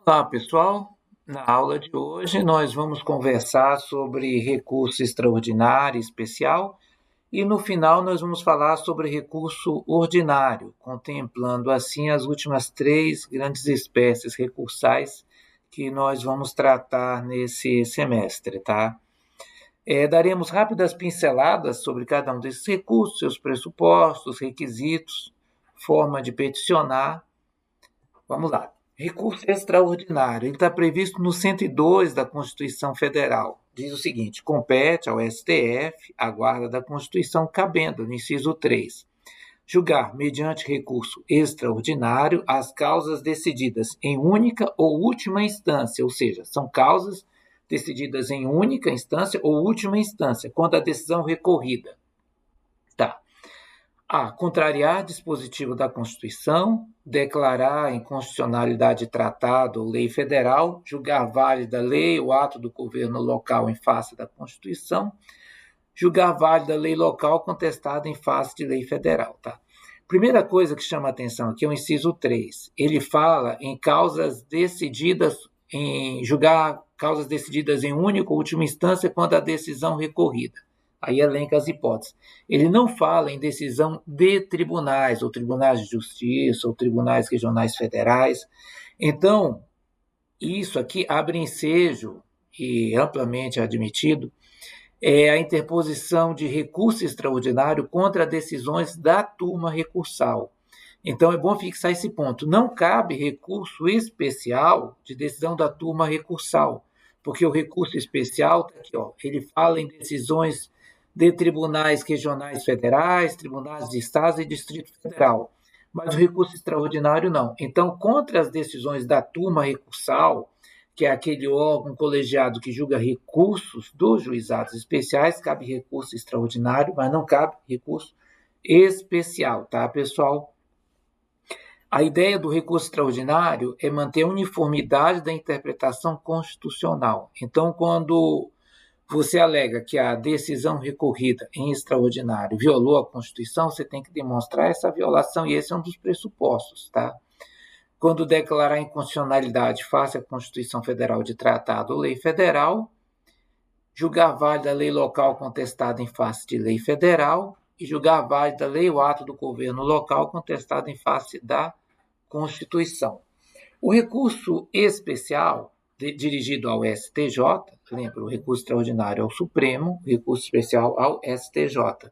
Olá, pessoal. Na aula de hoje, nós vamos conversar sobre recurso extraordinário e especial e, no final, nós vamos falar sobre recurso ordinário, contemplando, assim, as últimas três grandes espécies recursais que nós vamos tratar nesse semestre, tá? Daremos rápidas pinceladas sobre cada um desses recursos, seus pressupostos, requisitos, forma de peticionar. Vamos lá. Recurso extraordinário. Ele está previsto no 102 da Constituição Federal. Diz o seguinte: compete ao STF, a guarda da Constituição, cabendo, no inciso 3, julgar, mediante recurso extraordinário, as causas decididas em única ou última instância, ou seja, são causas decididas em única instância ou última instância, quando a decisão recorrida. Tá. A. Contrariar dispositivo da Constituição, declarar a inconstitucionalidade de tratado ou lei federal, julgar válida lei ou ato do governo local em face da Constituição, julgar válida lei local contestada em face de lei federal. Tá? Primeira coisa que chama a atenção aqui é o inciso 3. Ele fala em causas decididas, em julgar causas decididas em única ou última instância quando a decisão recorrida. Aí elenca as hipóteses. Ele não fala em decisão de tribunais, ou tribunais de justiça, ou tribunais regionais federais. Então, isso aqui abre ensejo, e amplamente admitido, a interposição de recurso extraordinário contra decisões da turma recursal. Então, é bom fixar esse ponto. Não cabe recurso especial de decisão da turma recursal, porque o recurso especial, tá aqui, ó, ele fala em decisões de tribunais regionais federais, tribunais de estados e Distrito Federal. Mas o recurso extraordinário não. Então, contra as decisões da turma recursal, que é aquele órgão colegiado que julga recursos dos juizados especiais, cabe recurso extraordinário, mas não cabe recurso especial, tá, pessoal? A ideia do recurso extraordinário é manter a uniformidade da interpretação constitucional. Então, quando você alega que a decisão recorrida em extraordinário violou a Constituição, você tem que demonstrar essa violação, e esse é um dos pressupostos, tá? Quando declarar inconstitucionalidade face à Constituição Federal de tratado ou lei federal, julgar válida a lei local contestada em face de lei federal e julgar válida a lei ou ato do governo local contestado em face da Constituição. O recurso especial dirigido ao STJ, lembra, o recurso extraordinário ao Supremo, o recurso especial ao STJ.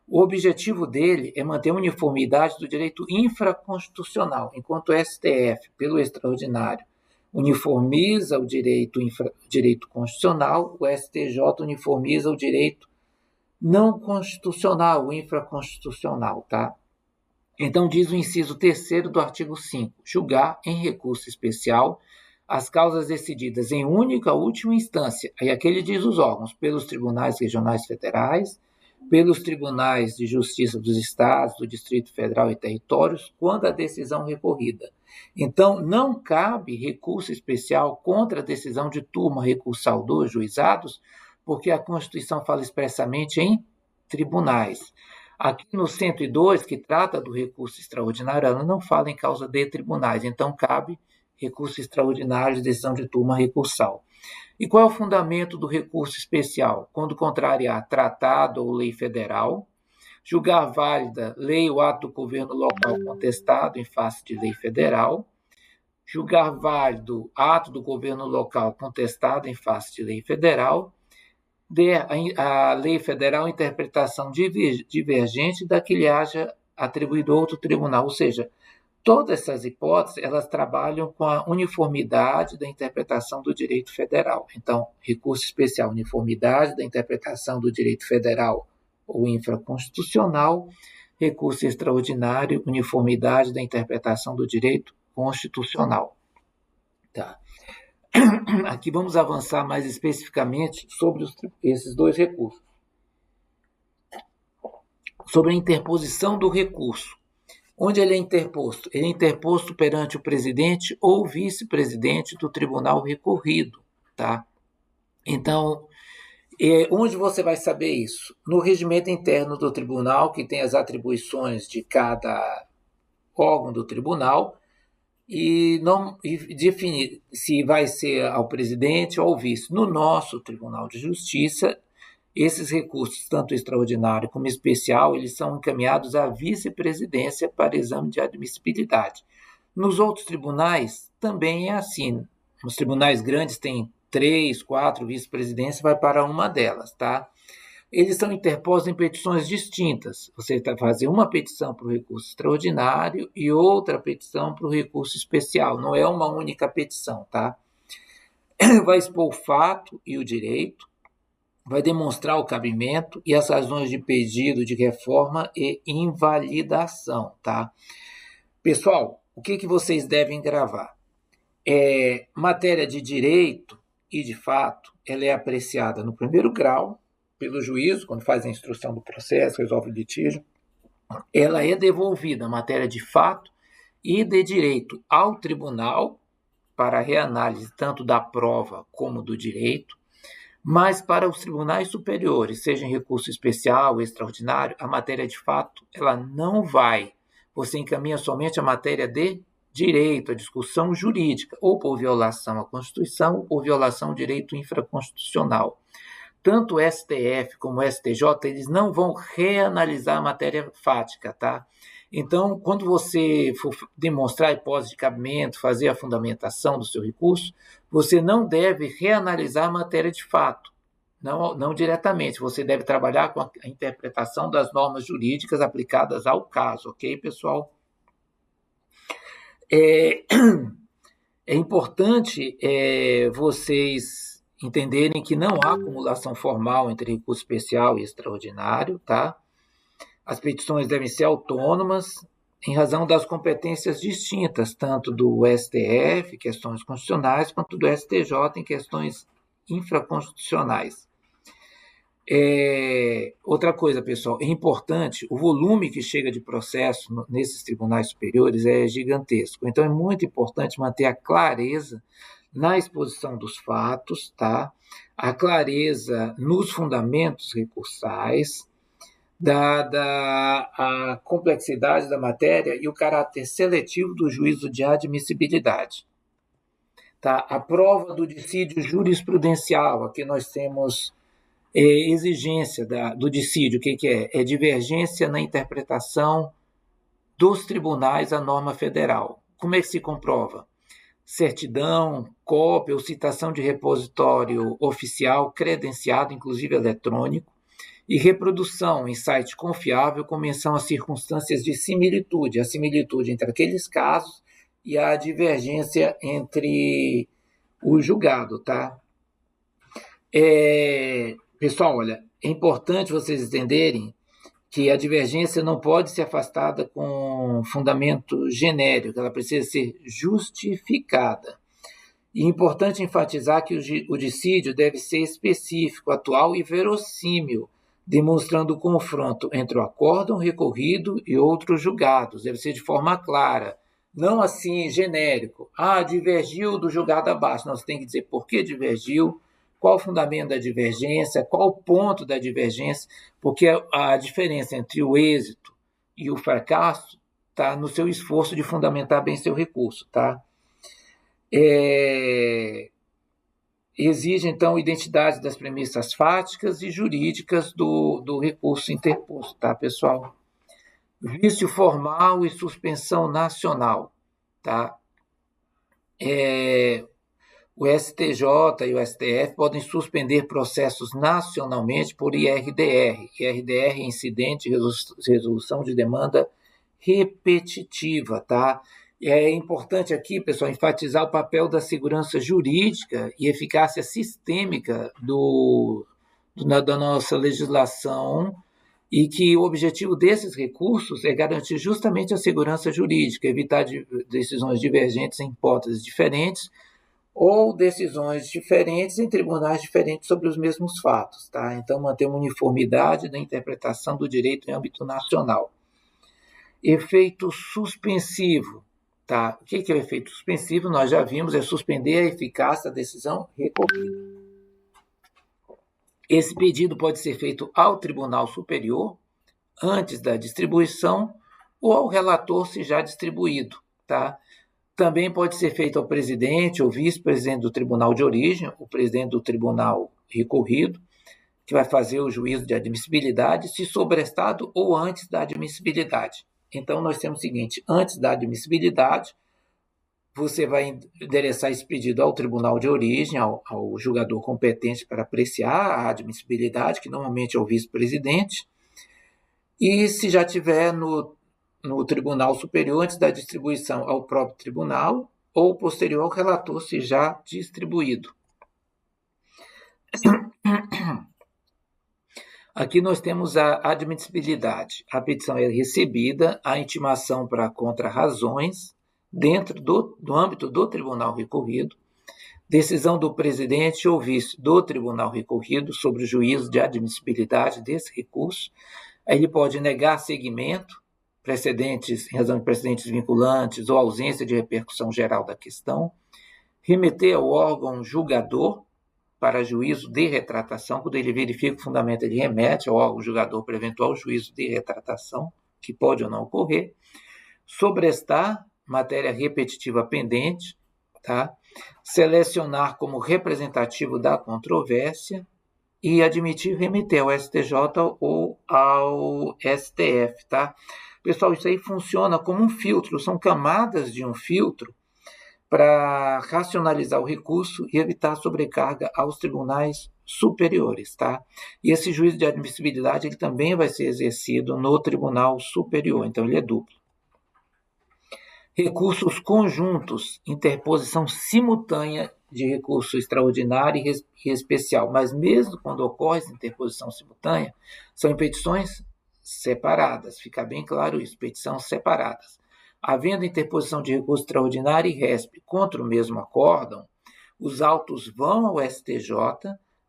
O objetivo dele é manter a uniformidade do direito infraconstitucional, enquanto o STF, pelo extraordinário, uniformiza o direito constitucional, o STJ uniformiza o direito não constitucional, o infraconstitucional, tá? Então, diz o inciso 3º do artigo 5, julgar em recurso especial as causas decididas em única ou última instância, aí aqui ele diz os órgãos, pelos tribunais regionais federais, pelos tribunais de justiça dos estados, do Distrito Federal e territórios, quando a decisão recorrida. Então, não cabe recurso especial contra a decisão de turma recursal dos juizados, porque a Constituição fala expressamente em tribunais. Aqui no 102, que trata do recurso extraordinário, ela não fala em causa de tribunais, então cabe recurso extraordinário de decisão de turma recursal. E qual é o fundamento do recurso especial? Quando contrariar tratado ou lei federal, julgar válida lei ou ato do governo local contestado em face de lei federal, julgar válido ato do governo local contestado em face de lei federal, der a lei federal interpretação divergente da que lhe haja atribuído outro tribunal, ou seja, todas essas hipóteses, elas trabalham com a uniformidade da interpretação do direito federal. Então, recurso especial, uniformidade da interpretação do direito federal ou infraconstitucional, recurso extraordinário, uniformidade da interpretação do direito constitucional. Tá. Aqui vamos avançar mais especificamente sobre esses dois recursos. Sobre a interposição do recurso. Onde ele é interposto? Ele é interposto perante o presidente ou vice-presidente do tribunal recorrido, tá? Então, onde você vai saber isso? No regimento interno do tribunal, que tem as atribuições de cada órgão do tribunal, e definir se vai ser ao presidente ou ao vice. No nosso Tribunal de Justiça, esses recursos, tanto extraordinário como especial, eles são encaminhados à vice-presidência para exame de admissibilidade. Nos outros tribunais também é assim. Os tribunais grandes têm 3, 4 vice-presidências, vai para uma delas, tá? Eles são interpostos em petições distintas. Você vai fazer uma petição para o recurso extraordinário e outra petição para o recurso especial. Não é uma única petição, tá? Vai expor o fato e o direito, vai demonstrar o cabimento e as razões de pedido de reforma e invalidação, tá? Pessoal, o que vocês devem gravar? Matéria de direito e de fato, ela é apreciada no primeiro grau pelo juízo, quando faz a instrução do processo, resolve o litígio. Ela é devolvida, matéria de fato e de direito, ao tribunal para reanálise tanto da prova como do direito, mas para os tribunais superiores, seja em recurso especial ou extraordinário, a matéria de fato ela não vai. Você encaminha somente a matéria de direito, a discussão jurídica, ou por violação à Constituição ou violação ao direito infraconstitucional. Tanto o STF como o STJ, eles não vão reanalisar a matéria fática, tá? Então, quando você for demonstrar a hipótese de cabimento, fazer a fundamentação do seu recurso, você não deve reanalisar a matéria de fato, não diretamente. Você deve trabalhar com a interpretação das normas jurídicas aplicadas ao caso, ok, pessoal? É importante vocês entenderem que não há acumulação formal entre recurso especial e extraordinário, tá? As petições devem ser autônomas em razão das competências distintas, tanto do STF, questões constitucionais, quanto do STJ, em questões infraconstitucionais. Outra coisa, pessoal, é importante, o volume que chega de processo nesses tribunais superiores é gigantesco. Então, é muito importante manter a clareza na exposição dos fatos, tá? A clareza nos fundamentos recursais, dada a complexidade da matéria e o caráter seletivo do juízo de admissibilidade. Tá? A prova do dissídio jurisprudencial, aqui nós temos exigência do dissídio, o que é? É divergência na interpretação dos tribunais à norma federal. Como é que se comprova? Certidão, cópia ou citação de repositório oficial credenciado, inclusive eletrônico, e reprodução em site confiável com menção às circunstâncias de similitude, a similitude entre aqueles casos e a divergência entre o julgado, tá? Pessoal, olha, é importante vocês entenderem que a divergência não pode ser afastada com fundamento genérico, ela precisa ser justificada. E é importante enfatizar que o dissídio deve ser específico, atual e verossímil, demonstrando o confronto entre o acórdão recorrido e outros julgados. Deve ser de forma clara, não assim genérico. Divergiu do julgado abaixo. Não, você tem que dizer por que divergiu, qual o fundamento da divergência, qual o ponto da divergência, porque a diferença entre o êxito e o fracasso está no seu esforço de fundamentar bem seu recurso, tá? Exige, então, identidade das premissas fáticas e jurídicas do recurso interposto, tá, pessoal? Vício formal e suspensão nacional, tá? O STJ e o STF podem suspender processos nacionalmente por IRDR. IRDR é incidente de resolução de demanda repetitiva, tá? E é importante aqui, pessoal, enfatizar o papel da segurança jurídica e eficácia sistêmica da nossa legislação, e que o objetivo desses recursos é garantir justamente a segurança jurídica, evitar decisões divergentes em hipóteses diferentes ou decisões diferentes em tribunais diferentes sobre os mesmos fatos, tá? Então, manter uma uniformidade da interpretação do direito em âmbito nacional. Efeito suspensivo, tá? O que é o efeito suspensivo? Nós já vimos, é suspender a eficácia da decisão recorrida. Esse pedido pode ser feito ao Tribunal Superior, antes da distribuição, ou ao relator se já distribuído, tá? Também pode ser feito ao presidente ou vice-presidente do tribunal de origem, o presidente do tribunal recorrido, que vai fazer o juízo de admissibilidade, se sobrestado ou antes da admissibilidade. Então, nós temos o seguinte: antes da admissibilidade, você vai endereçar esse pedido ao tribunal de origem, ao julgador competente para apreciar a admissibilidade, que normalmente é o vice-presidente, e se já tiver no Tribunal Superior, antes da distribuição ao próprio tribunal, ou posterior ao relator, se já distribuído. Aqui nós temos a admissibilidade. A petição é recebida, a intimação para contra-razões, dentro do âmbito do tribunal recorrido, decisão do presidente ou vice do tribunal recorrido sobre o juízo de admissibilidade desse recurso. Ele pode negar seguimento, precedentes, em razão de precedentes vinculantes ou ausência de repercussão geral da questão, remeter ao órgão julgador para juízo de retratação. Quando ele verifica o fundamento, ele remete ao órgão julgador para eventual juízo de retratação, que pode ou não ocorrer, sobrestar matéria repetitiva pendente, tá? Selecionar como representativo da controvérsia e admitir remeter ao STJ ou ao STF, tá? Pessoal, isso aí funciona como um filtro, são camadas de um filtro para racionalizar o recurso e evitar sobrecarga aos tribunais superiores, tá? E esse juízo de admissibilidade ele também vai ser exercido no Tribunal Superior, então ele é duplo. Recursos conjuntos, interposição simultânea de recurso extraordinário e especial, mas mesmo quando ocorre essa interposição simultânea, são em petições separadas, fica bem claro isso, petições separadas. Havendo interposição de recurso extraordinário e RESP contra o mesmo acórdão, os autos vão ao STJ,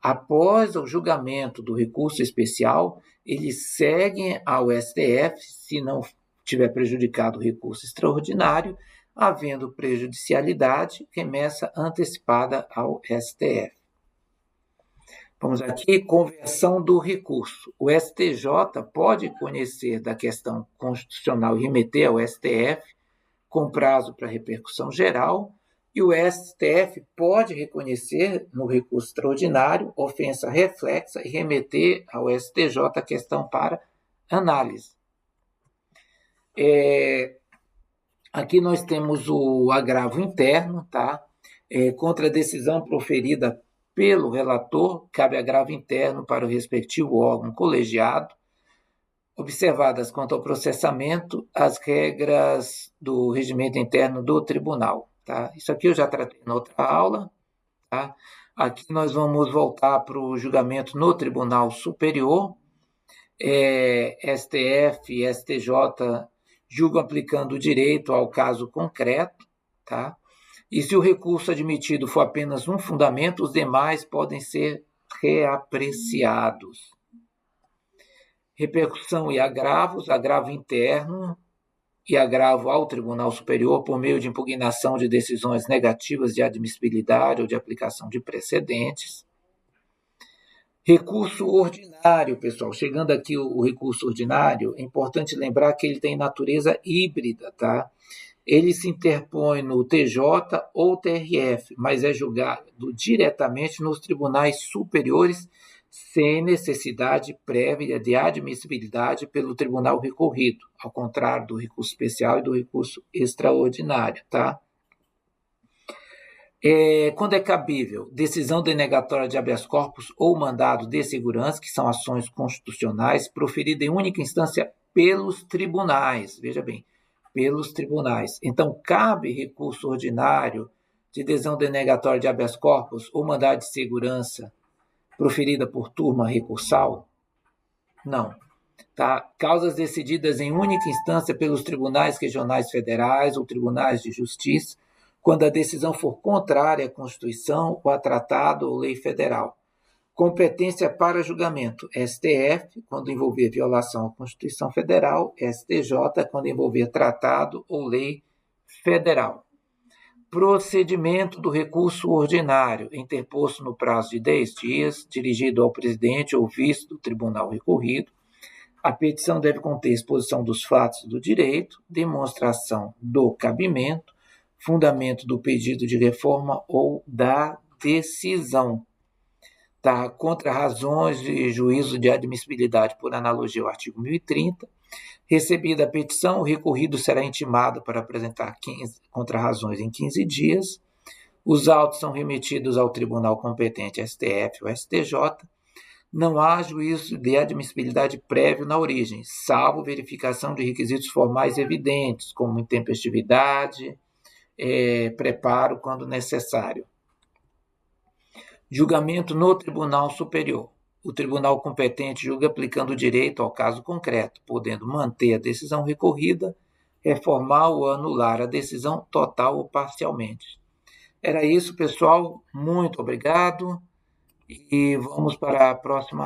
após o julgamento do recurso especial, eles seguem ao STF, se não tiver prejudicado o recurso extraordinário, havendo prejudicialidade, remessa antecipada ao STF. Vamos aqui, conversão do recurso. O STJ pode conhecer da questão constitucional e remeter ao STF com prazo para repercussão geral, e o STF pode reconhecer no recurso extraordinário ofensa reflexa e remeter ao STJ a questão para análise. Aqui nós temos o agravo interno, tá? Contra a decisão proferida pelo relator, cabe agravo interno para o respectivo órgão colegiado, observadas quanto ao processamento as regras do regimento interno do tribunal, tá? Isso aqui eu já tratei na outra aula, tá? Aqui nós vamos voltar para o julgamento no Tribunal Superior, STF e STJ julgam aplicando o direito ao caso concreto, tá? E se o recurso admitido for apenas um fundamento, os demais podem ser reapreciados. Repercussão e agravos, agravo interno e agravo ao Tribunal Superior por meio de impugnação de decisões negativas de admissibilidade ou de aplicação de precedentes. Recurso ordinário, pessoal. Chegando aqui o recurso ordinário, é importante lembrar que ele tem natureza híbrida, tá? Ele se interpõe no TJ ou TRF, mas é julgado diretamente nos tribunais superiores sem necessidade prévia de admissibilidade pelo tribunal recorrido, ao contrário do recurso especial e do recurso extraordinário, tá? Quando é cabível, decisão denegatória de habeas corpus ou mandado de segurança, que são ações constitucionais, proferida em única instância pelos tribunais, veja bem, pelos tribunais. Então, cabe recurso ordinário de decisão denegatória de habeas corpus ou mandado de segurança proferida por turma recursal? Não. Tá? Causas decididas em única instância pelos tribunais regionais federais ou tribunais de justiça, quando a decisão for contrária à Constituição ou a tratado ou lei federal. Competência para julgamento, STF, quando envolver violação à Constituição Federal, STJ, quando envolver tratado ou lei federal. Procedimento do recurso ordinário, interposto no prazo de 10 dias, dirigido ao presidente ou vice do tribunal recorrido. A petição deve conter exposição dos fatos do direito, demonstração do cabimento, fundamento do pedido de reforma ou da decisão. Tá? Contra razões de juízo de admissibilidade por analogia ao artigo 1030, recebida a petição, o recorrido será intimado para apresentar contrarrazões em 15 dias. Os autos são remetidos ao tribunal competente, STF ou STJ. Não há juízo de admissibilidade prévio na origem, salvo verificação de requisitos formais evidentes, como intempestividade, preparo quando necessário. Julgamento no Tribunal Superior. O tribunal competente julga aplicando o direito ao caso concreto, podendo manter a decisão recorrida, reformar ou anular a decisão total ou parcialmente. Era isso, pessoal. Muito obrigado e vamos para a próxima